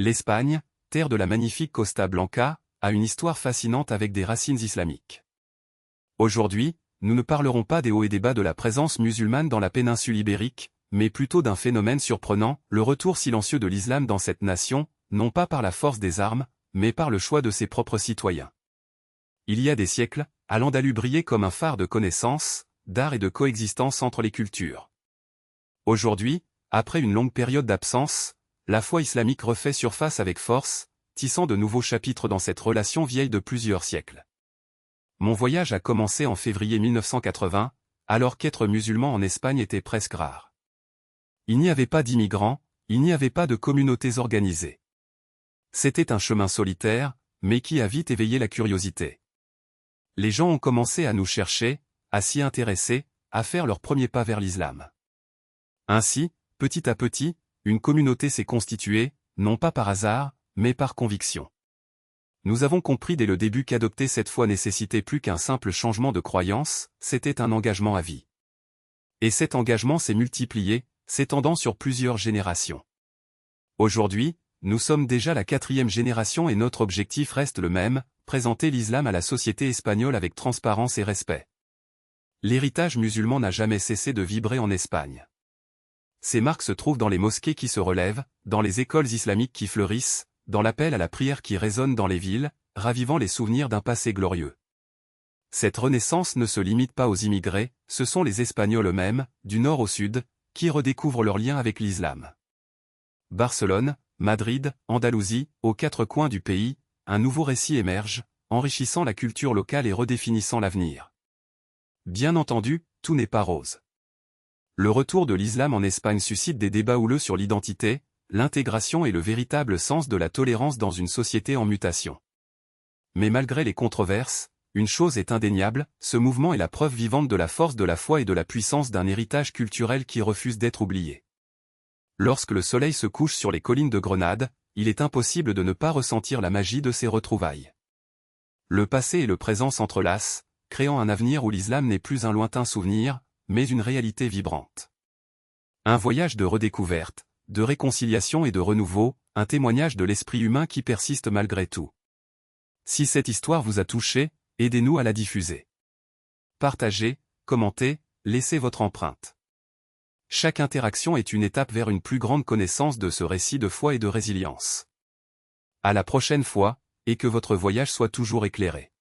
L'Espagne, terre de la magnifique Costa Blanca, a une histoire fascinante avec des racines islamiques. Aujourd'hui, nous ne parlerons pas des hauts et des bas de la présence musulmane dans la péninsule ibérique, mais plutôt d'un phénomène surprenant, le retour silencieux de l'islam dans cette nation, non pas par la force des armes, mais par le choix de ses propres citoyens. Il y a des siècles, Al-Andalus brillait comme un phare de connaissance, d'art et de coexistence entre les cultures. Aujourd'hui, après une longue période d'absence, la foi islamique refait surface avec force, tissant de nouveaux chapitres dans cette relation vieille de plusieurs siècles. Mon voyage a commencé en février 1980, alors qu'être musulman en Espagne était presque rare. Il n'y avait pas d'immigrants, il n'y avait pas de communautés organisées. C'était un chemin solitaire, mais qui a vite éveillé la curiosité. Les gens ont commencé à nous chercher, à s'y intéresser, à faire leur premier pas vers l'islam. Ainsi, petit à petit, une communauté s'est constituée, non pas par hasard, mais par conviction. Nous avons compris dès le début qu'adopter cette foi nécessitait plus qu'un simple changement de croyance, c'était un engagement à vie. Et cet engagement s'est multiplié, s'étendant sur plusieurs générations. Aujourd'hui, nous sommes déjà la 4e génération et notre objectif reste le même, présenter l'islam à la société espagnole avec transparence et respect. L'héritage musulman n'a jamais cessé de vibrer en Espagne. Ces marques se trouvent dans les mosquées qui se relèvent, dans les écoles islamiques qui fleurissent, dans l'appel à la prière qui résonne dans les villes, ravivant les souvenirs d'un passé glorieux. Cette renaissance ne se limite pas aux immigrés, ce sont les Espagnols eux-mêmes, du nord au sud, qui redécouvrent leur lien avec l'islam. Barcelone, Madrid, Andalousie, aux 4 coins du pays, un nouveau récit émerge, enrichissant la culture locale et redéfinissant l'avenir. Bien entendu, tout n'est pas rose. Le retour de l'islam en Espagne suscite des débats houleux sur l'identité, l'intégration et le véritable sens de la tolérance dans une société en mutation. Mais malgré les controverses, une chose est indéniable, ce mouvement est la preuve vivante de la force de la foi et de la puissance d'un héritage culturel qui refuse d'être oublié. Lorsque le soleil se couche sur les collines de Grenade, il est impossible de ne pas ressentir la magie de ces retrouvailles. Le passé et le présent s'entrelacent, créant un avenir où l'islam n'est plus un lointain souvenir, mais une réalité vibrante. Un voyage de redécouverte, de réconciliation et de renouveau, un témoignage de l'esprit humain qui persiste malgré tout. Si cette histoire vous a touché, aidez-nous à la diffuser. Partagez, commentez, laissez votre empreinte. Chaque interaction est une étape vers une plus grande connaissance de ce récit de foi et de résilience. À la prochaine fois, et que votre voyage soit toujours éclairé.